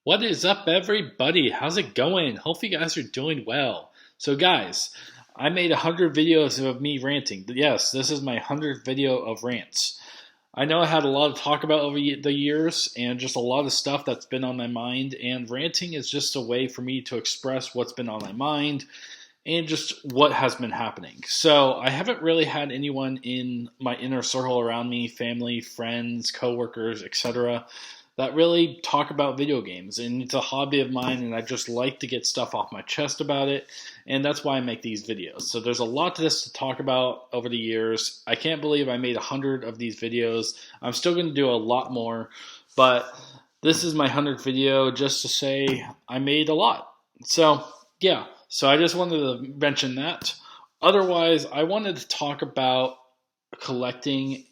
What is up, everybody? How's it going? Hope you guys are doing well. So, guys, I made 100 videos of me ranting. Yes, this is my 100th video of rants. I know I had a lot to talk about over the years and just a lot of stuff that's been on my mind, and ranting is just a way for me to express what's been on my mind and just what has been happening. So, I haven't really had anyone in my inner circle around me, family, friends, coworkers, etc., that really talk about video games. And it's a hobby of mine, and I just like to get stuff off my chest about it. And that's why I make these videos. So there's a lot to this to talk about over the years. I can't believe I made 100 of these videos. I'm still going to do a lot more. But this is my 100th video just to say I made a lot. So, yeah. So I just wanted to mention that. Otherwise, I wanted to talk about collecting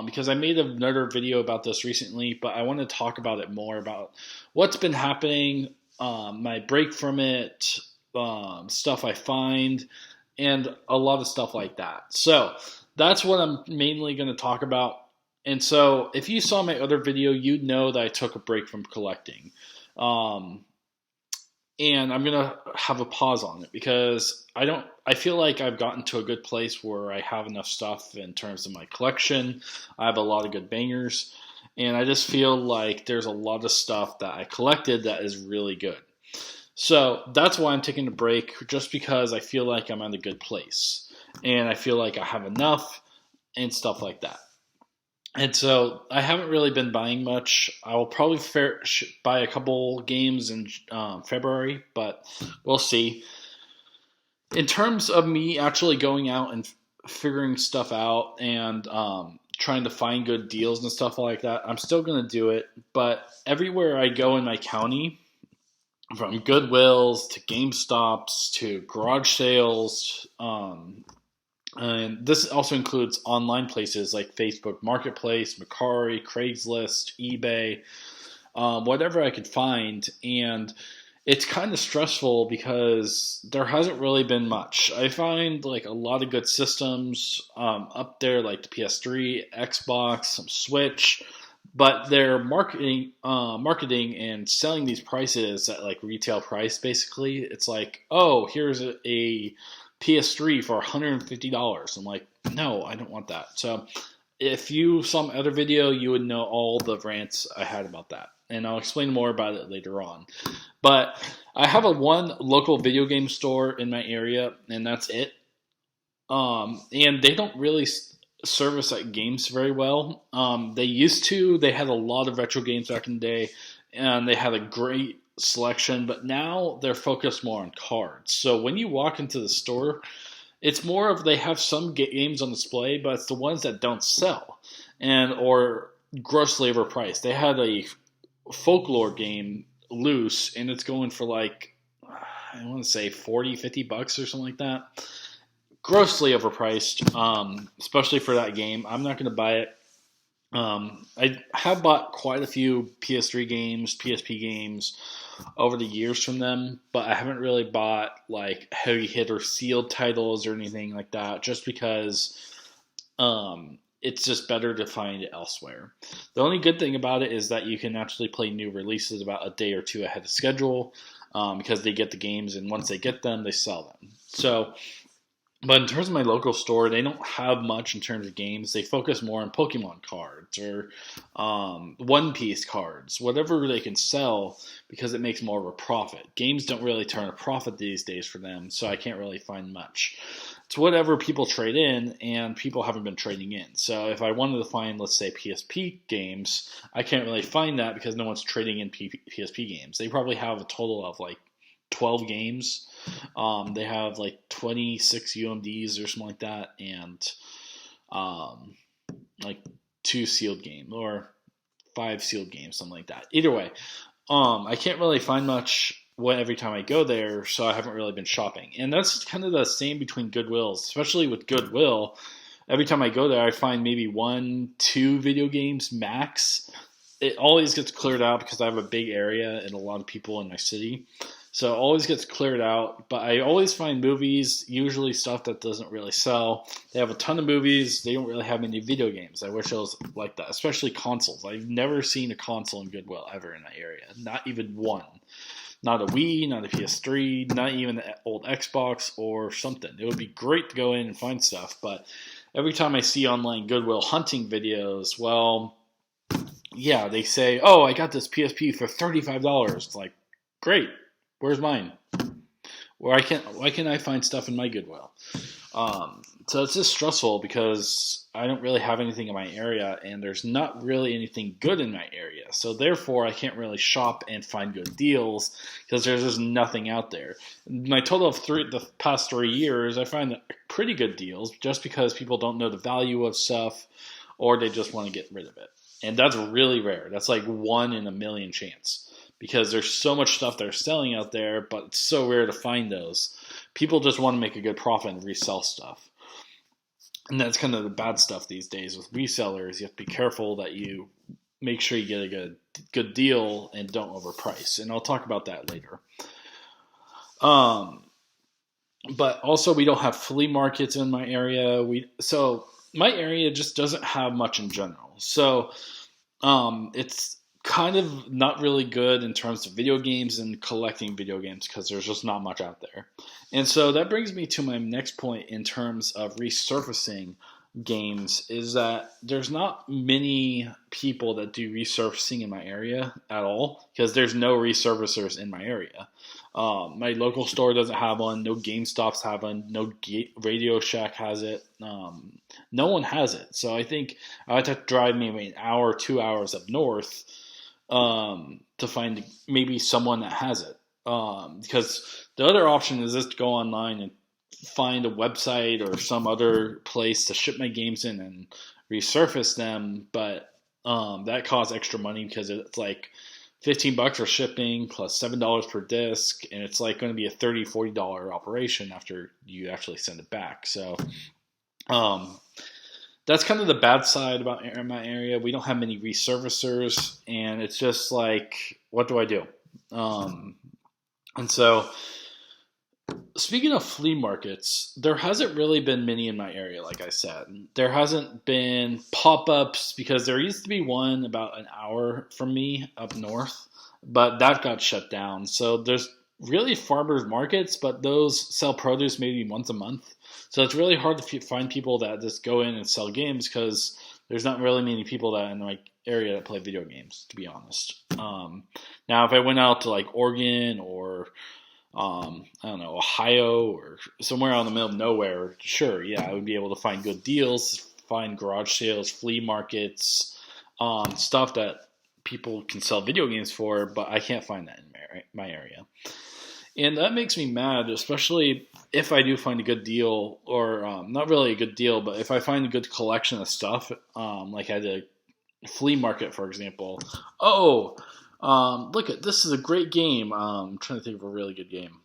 because I made another video about this recently, but I want to talk about it more about what's been happening, my break from it, stuff I find, and a lot of stuff like that. So that's what I'm mainly going to talk about. And so if you saw my other video, you'd know that I took a break from collecting. And I'm going to have a pause on it because I feel like I've gotten to a good place where I have enough stuff in terms of my collection. I have a lot of good bangers, and I just feel like there's a lot of stuff that I collected that is really good. So that's why I'm taking a break, just because I feel like I'm at a good place, and I feel like I have enough and stuff like that. And so I haven't really been buying much. I will probably buy a couple games in February, but we'll see. In terms of me actually going out and figuring stuff out and trying to find good deals and stuff like that, I'm still going to do it. But everywhere I go in my county, from Goodwills to GameStops to garage sales, and this also includes online places like Facebook Marketplace, Mercari, Craigslist, eBay, whatever I could find. And it's kind of stressful because there hasn't really been much. I find like a lot of good systems up there, like the PS3, Xbox, some Switch, but they're marketing and selling these prices at like retail price. Basically, it's like, oh, here's a PS3 for $150. I'm like, no, I don't want that. So if you saw my other video, you would know all the rants I had about that. And I'll explain more about it later on. But I have one local video game store in my area, and that's it. And they don't really service like games very well. They used to. They had a lot of retro games back in the day, and they had a great selection, but now they're focused more on cards. So when you walk into the store, it's more of they have some games on display, but it's the ones that don't sell and or grossly overpriced. They had a folklore game loose, and it's going for like, I want to say $40-50 or something like that. Grossly overpriced, especially for that game. I'm not going to buy it. I have bought quite a few PS3 games, PSP games over the years from them, but I haven't really bought like heavy hitter sealed titles or anything like that, just because it's just better to find it elsewhere. The only good thing about it is that you can actually play new releases about a day or two ahead of schedule, because they get the games, and once they get them, they sell them. So, but in terms of my local store, they don't have much in terms of games. They focus more on Pokemon cards or One Piece cards, whatever they can sell, because it makes more of a profit. Games don't really turn a profit these days for them, so I can't really find much. It's whatever people trade in, and people haven't been trading in. So if I wanted to find, let's say, PSP games, I can't really find that because no one's trading in PSP games. They probably have a total of like 12 games. They have like 26 UMDs or something like that, and like 2 sealed games or 5 sealed games, something like that. Either way, I can't really find much every time I go there, so I haven't really been shopping. And that's kind of the same between Goodwills, especially with Goodwill. Every time I go there, I find maybe 1-2 video games max. it always gets cleared out because I have a big area and a lot of people in my city. So it always gets cleared out, but I always find movies, usually stuff that doesn't really sell. They have a ton of movies. They don't really have any video games. I wish it was like that, especially consoles. I've never seen a console in Goodwill ever in that area. Not even one. Not a Wii, not a PS3, not even an old Xbox or something. It would be great to go in and find stuff, but every time I see online Goodwill hunting videos, well, yeah, they say, "Oh, I got this PSP for $35." It's like, great. Where's mine? Why can't I find stuff in my Goodwill? So it's just stressful because I don't really have anything in my area, and there's not really anything good in my area. So therefore, I can't really shop and find good deals because there's just nothing out there. My total of the past 3 years, I find pretty good deals just because people don't know the value of stuff, or they just want to get rid of it, and that's really rare. That's like 1 in a million chance. Because there's so much stuff they're selling out there, but it's so rare to find those. People just want to make a good profit and resell stuff. And that's kind of the bad stuff these days with resellers. You have to be careful that you make sure you get a good deal and don't overprice. And I'll talk about that later. But also we don't have flea markets in my area. So my area just doesn't have much in general. So it's kind of not really good in terms of video games and collecting video games because there's just not much out there. And so that brings me to my next point in terms of resurfacing games is that there's not many people that do resurfacing in my area at all because there's no resurfacers in my area. My local store doesn't have one. No GameStops have one. No Radio Shack has it. No one has it. So I think I would have to drive maybe an hour, 2 hours up north to find maybe someone that has it. Because the other option is just to go online and find a website or some other place to ship my games in and resurface them. But that costs extra money because it's like $15 for shipping plus $7 per disc. And it's like going to be a $30, $40 operation after you actually send it back. So, that's kind of the bad side about my area. We don't have many resurfacers, and it's just like, what do I do? And so, speaking of flea markets, there hasn't really been many in my area, like I said. There hasn't been pop-ups because there used to be one about an hour from me up north, but that got shut down. So there's really farmers markets, but those sell produce maybe once a month. So it's really hard to find people that just go in and sell games because there's not really many people that in my area that play video games, to be honest. Now, if I went out to like Oregon or I don't know, Ohio or somewhere out in the middle of nowhere, sure, yeah, I would be able to find good deals, find garage sales, flea markets, stuff that people can sell video games for, but I can't find that in my area. And that makes me mad, especially if I do find a good deal, or not really a good deal, but if I find a good collection of stuff, like at a flea market, for example. Oh, look at this is a great game. I'm trying to think of a really good game.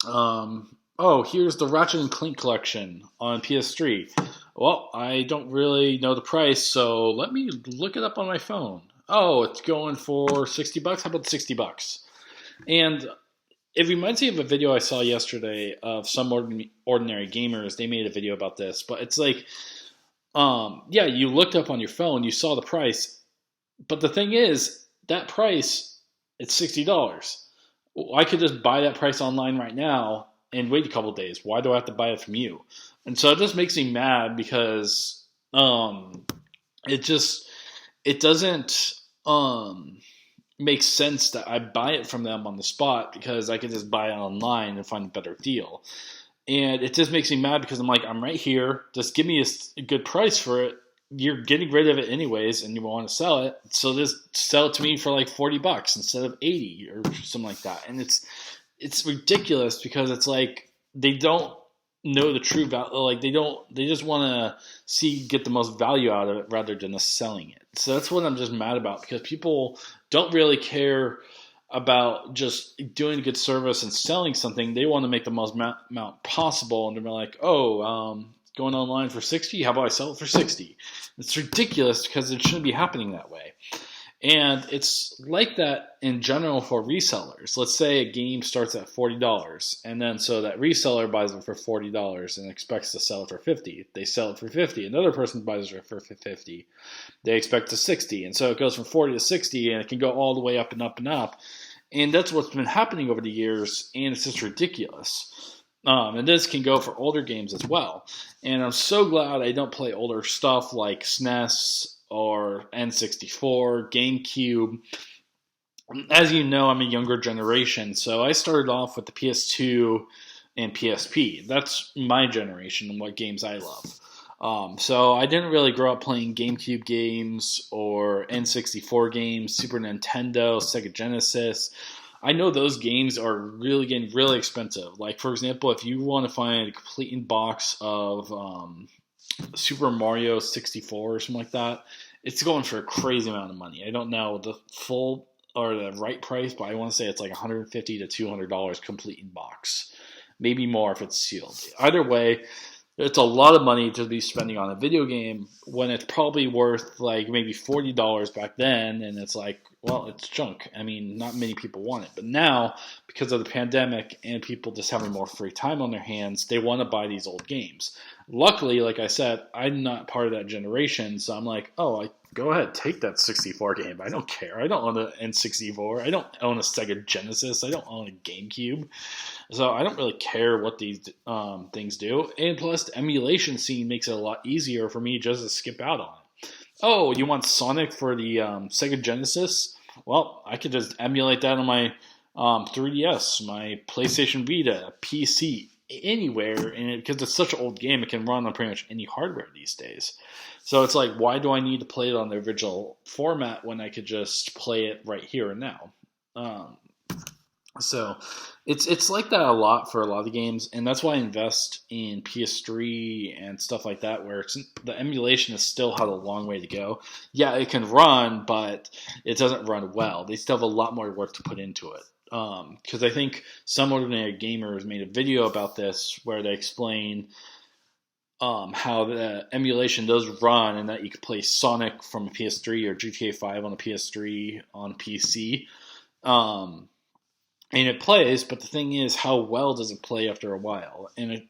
Oh, here's the Ratchet and Clank collection on PS3. Well, I don't really know the price, so let me look it up on my phone. Oh, it's going for $60. How about $60? And it reminds me of a video I saw yesterday of some ordinary gamers. They made a video about this, but it's like, yeah, you looked up on your phone, you saw the price, but the thing is, that price, it's $60. I could just buy that price online right now and wait a couple of days. Why do I have to buy it from you? And so it just makes me mad because it doesn't make sense that I buy it from them on the spot because I could just buy it online and find a better deal. And it just makes me mad because I'm like, I'm right here. Just give me a good price for it. You're getting rid of it anyways, and you want to sell it. So just sell it to me for like $40 instead of $80 or something like that. And it's ridiculous because it's like they don't know the true value. Like they just want to get the most value out of it rather than just selling it. So that's what I'm just mad about because people don't really care about just doing a good service and selling something. They want to make the most amount possible, and they're like, oh, going online for 60. How about I sell it for 60? It's ridiculous because it shouldn't be happening that way. And it's like that in general for resellers. Let's say a game starts at $40, and then so that reseller buys it for $40 and expects to sell it for 50. They sell it for 50. Another person buys it for 50. They expect to 60, and so it goes from 40 to 60, and it can go all the way up and up and up. And that's what's been happening over the years, and it's just ridiculous. And this can go for older games as well. And I'm so glad I don't play older stuff like SNES or N64, GameCube. As you know, I'm a younger generation, so I started off with the PS2 and PSP. That's my generation and what games I love. So I didn't really grow up playing GameCube games or N64 games, Super Nintendo, Sega Genesis. I know those games are really getting really expensive. Like, for example, if you want to find a complete box of Super Mario 64 or something like that, it's going for a crazy amount of money. I don't know the full or the right price, but I want to say it's like $150 to $200 complete in box. Maybe more if it's sealed. Either way, it's a lot of money to be spending on a video game when it's probably worth like maybe $40 back then, and it's like, well, it's junk. I mean, not many people want it. But now, because of the pandemic and people just having more free time on their hands, they want to buy these old games. Luckily, like I said, I'm not part of that generation, so I'm like, oh, go ahead, take that 64 game. I don't care. I don't own an N64. I don't own a Sega Genesis. I don't own a GameCube. So I don't really care what these things do. And plus, the emulation scene makes it a lot easier for me just to skip out on it. Oh, you want Sonic for the Sega Genesis? Well, I could just emulate that on my 3DS, my PlayStation Vita, PC, anywhere. And because it's such an old game, it can run on pretty much any hardware these days. So it's like, why do I need to play it on the original format when I could just play it right here and now? So it's like that a lot for a lot of games, and that's why I invest in PS3 and stuff like that, where the emulation has still had a long way to go. Yeah, it can run, but it doesn't run well. They still have a lot more work to put into it. Because I think some Ordinary Gamers made a video about this where they explain how the emulation does run and that you can play Sonic from a PS3 or GTA 5 on a PS3 on PC. And it plays, but the thing is, how well does it play after a while? And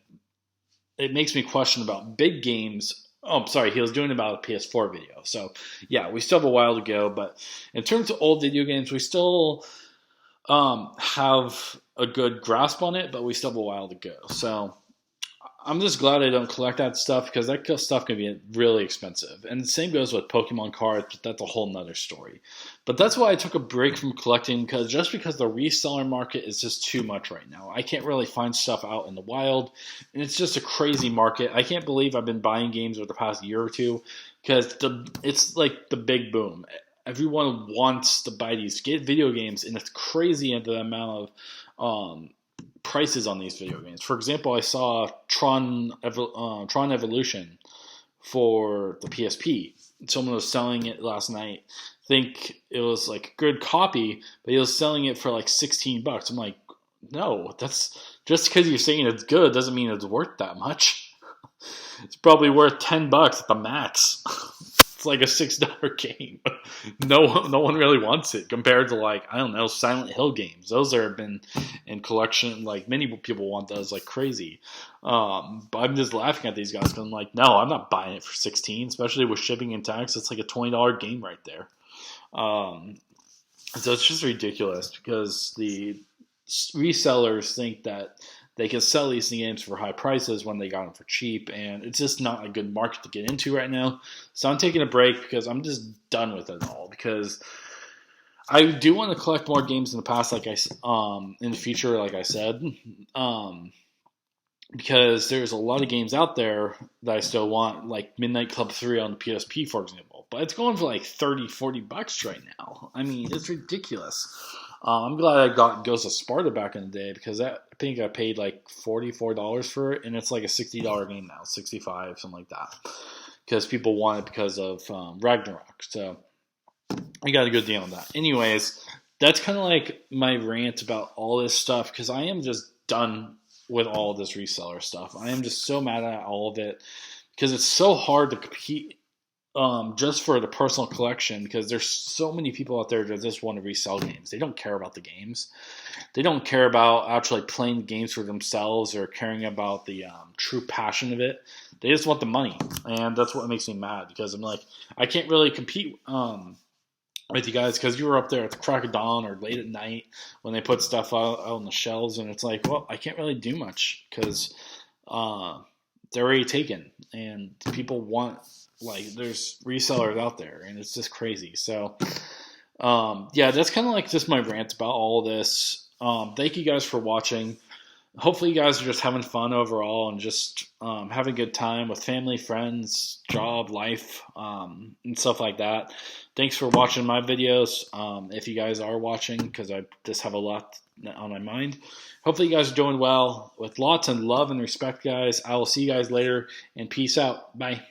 it makes me question about big games. Oh, I'm sorry, he was doing about a PS4 video. So, yeah, we still have a while to go. But in terms of old video games, we still have a good grasp on it, but we still have a while to go. So I'm just glad I don't collect that stuff because that stuff can be really expensive. And the same goes with Pokemon cards, but that's a whole nother story. But that's why I took a break from collecting because the reseller market is just too much right now. I can't really find stuff out in the wild, and it's just a crazy market. I can't believe I've been buying games over the past year or two because it's like the big boom. Everyone wants to buy these video games, and it's crazy at the amount of prices on these video games. For example, I saw Tron Evolution for the PSP. Someone was selling it last night. I think it was like a good copy, but he was selling it for like $16. I'm like, no, that's just because you're saying it's good doesn't mean it's worth that much. It's probably worth $10 at the max. It's like a $6 game. No one really wants it compared to like, I don't know, Silent Hill games. Those have been in collection, like many people want those like crazy. But I'm just laughing at these guys because I'm like, no, I'm not buying it for 16, especially with shipping and tax. It's like a $20 game right there. So it's just ridiculous because the resellers think that they can sell these games for high prices when they got them for cheap, and it's just not a good market to get into right now. So I'm taking a break because I'm just done with it all. Because I do want to collect more games in the past, in the future, like I said, because there's a lot of games out there that I still want, like Midnight Club 3 on the PSP, for example. But it's going for like $30-$40 right now. I mean, it's ridiculous. I'm glad I got Ghost of Sparta back in the day because I think I paid like $44 for it, and it's like a $60 game now, $65, something like that. Because people want it because of Ragnarok. So I got a good deal on that. Anyways, that's kind of like my rant about all this stuff because I am just done with all of this reseller stuff. I am just so mad at all of it because it's so hard to compete just for the personal collection because there's so many people out there that just want to resell games. They don't care about the games. They don't care about actually playing the games for themselves or caring about the true passion of it. They just want the money, and that's what makes me mad because I'm like, I can't really compete with you guys because you were up there at the crack of dawn or late at night when they put stuff out on the shelves, and it's like, well, I can't really do much because they're already taken, and people want, like, there's resellers out there, and it's just crazy. So, yeah, that's kind of like just my rant about all of this. Thank you guys for watching. Hopefully you guys are just having fun overall and just having a good time with family, friends, job, life, and stuff like that. Thanks for watching my videos. If you guys are watching, because I just have a lot on my mind. Hopefully you guys are doing well. With lots of love and respect, guys. I will see you guys later, and peace out. Bye.